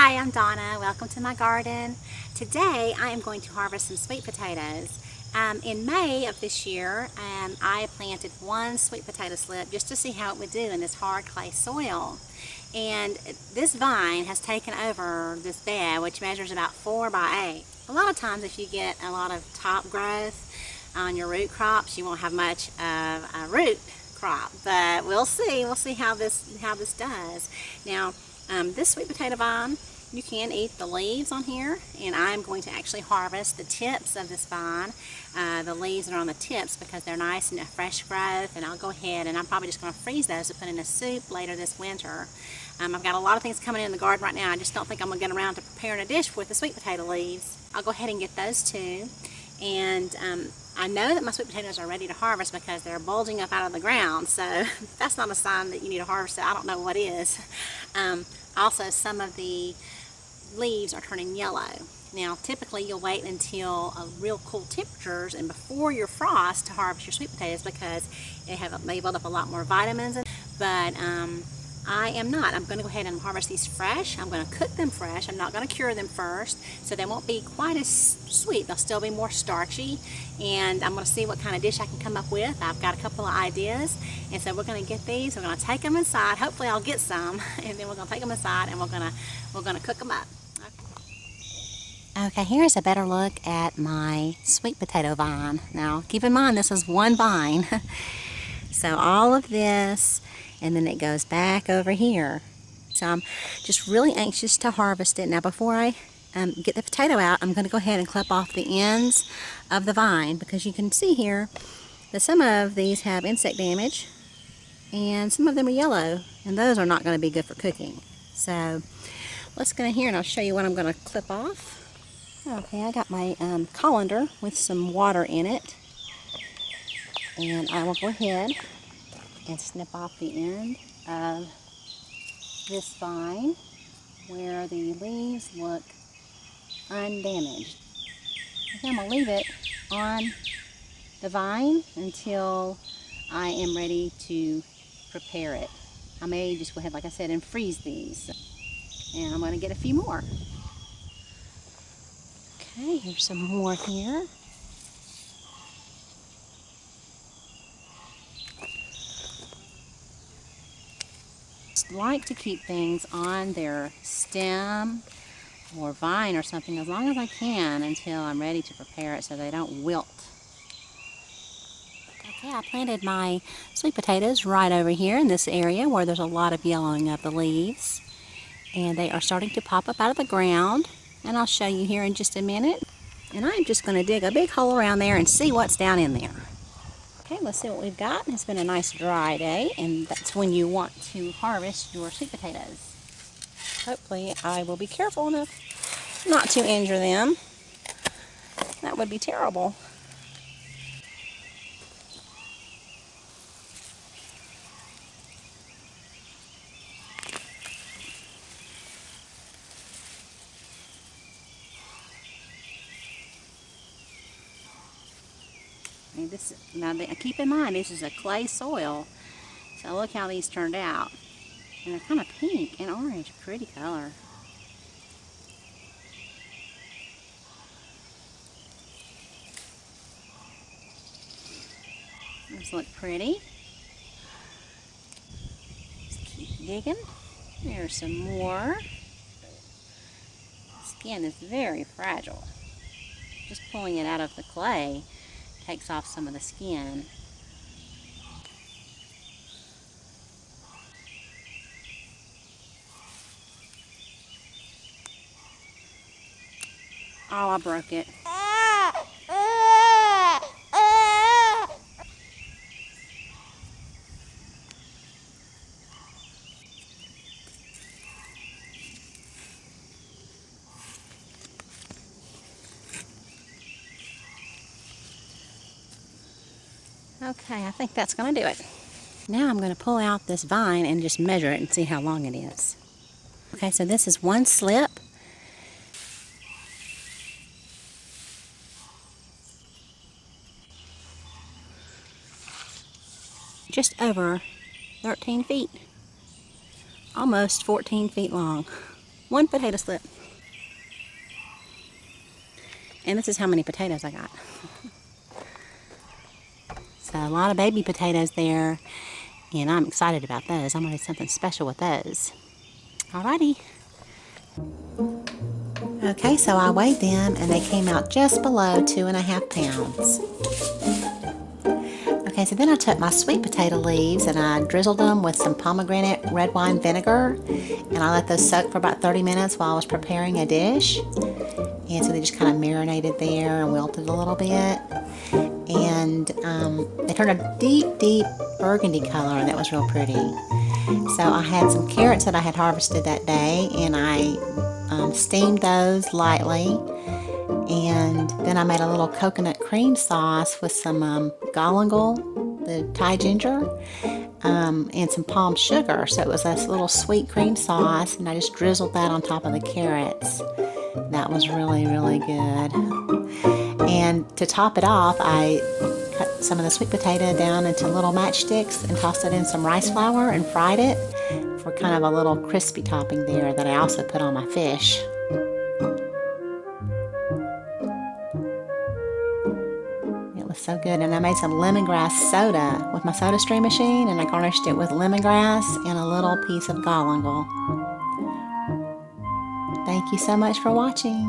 Hi, I'm Donna. Welcome to my garden. Today I am going to harvest some sweet potatoes. In May of this year, I planted one sweet potato slip just to see how it would do in this hard clay soil. And this vine has taken over this bed, which measures about 4 by 8. A lot of times if you get a lot of top growth on your root crops, you won't have much of a root crop, but we'll see. We'll see how this does. Now, this sweet potato vine, you can eat the leaves on here, and I'm going to actually harvest the tips of this vine, the leaves that are on the tips, because they're nice and fresh growth, and I'll go ahead and I'm probably just going to freeze those to put in a soup later this winter. I've got a lot of things coming in the garden right now. I just don't think I'm going to get around to preparing a dish with the sweet potato leaves. I'll go ahead and get those too. And I know that my sweet potatoes are ready to harvest because they're bulging up out of the ground, so that's not a sign that you need to harvest it. I don't know what is. Also, some of the leaves are turning yellow. Now, typically you'll wait until real cool temperatures and before your frost to harvest your sweet potatoes because they build up a lot more vitamins. But I am not. I'm going to go ahead and harvest these fresh. I'm going to cook them fresh. I'm not going to cure them first, so they won't be quite as sweet. They'll still be more starchy, and I'm going to see what kind of dish I can come up with. I've got a couple of ideas, and so we're going to get these. We're going to take them inside. Hopefully I'll get some, and then we're going to take them inside and we're going to cook them up. Okay, here's a better look at my sweet potato vine. Now, keep in mind this is one vine. So all of this, and then it goes back over here. So I'm just really anxious to harvest it. Now before I get the potato out, I'm going to go ahead and clip off the ends of the vine, because you can see here that some of these have insect damage and some of them are yellow, and those are not going to be good for cooking. So let's go in here and I'll show you what I'm going to clip off. Okay, I got my colander with some water in it, and I will go ahead and snip off the end of this vine where the leaves look undamaged. Okay, I'm going to leave it on the vine until I am ready to prepare it. I may just go ahead, like I said, and freeze these. And I'm going to get a few more. Okay, here's some more here. Like to keep things on their stem or vine or something as long as I can until I'm ready to prepare it so they don't wilt. Okay, I planted my sweet potatoes right over here in this area where there's a lot of yellowing of the leaves, and they are starting to pop up out of the ground, and I'll show you here in just a minute. And I'm just going to dig a big hole around there and see what's down in there. Okay, let's see what we've got. It's been a nice dry day, and that's when you want to harvest your sweet potatoes. Hopefully I will be careful enough not to injure them. That would be terrible. Now keep in mind, this is a clay soil, so look how these turned out. And they're kind of pink and orange, pretty color. These look pretty. Just keep digging. There's some more. The skin is very fragile. Just pulling it out of the clay takes off some of the skin. Oh, I broke it. Okay, I think that's going to do it. Now I'm going to pull out this vine and just measure it and see how long it is. Okay, so this is one slip. Just over 13 feet. Almost 14 feet long. One potato slip. And this is how many potatoes I got. So a lot of baby potatoes there, and I'm excited about those. I'm going to do something special with those. Alrighty. Okay, so I weighed them, and they came out just below 2.5 pounds. Okay, so then I took my sweet potato leaves and I drizzled them with some pomegranate red wine vinegar, and I let those soak for about 30 minutes while I was preparing a dish. And so they just kind of marinated there and wilted a little bit. And they turned a deep, deep burgundy color, and that was real pretty. So I had some carrots that I had harvested that day, and I steamed those lightly. And then I made a little coconut cream sauce with some galangal, the Thai ginger, and some palm sugar. So it was this little sweet cream sauce, and I just drizzled that on top of the carrots. That was really, really good. And to top it off, I cut some of the sweet potato down into little matchsticks and tossed it in some rice flour and fried it for kind of a little crispy topping there that I also put on my fish. So good. And I made some lemongrass soda with my soda stream machine, and I garnished it with lemongrass and a little piece of galangal. Thank you so much for watching.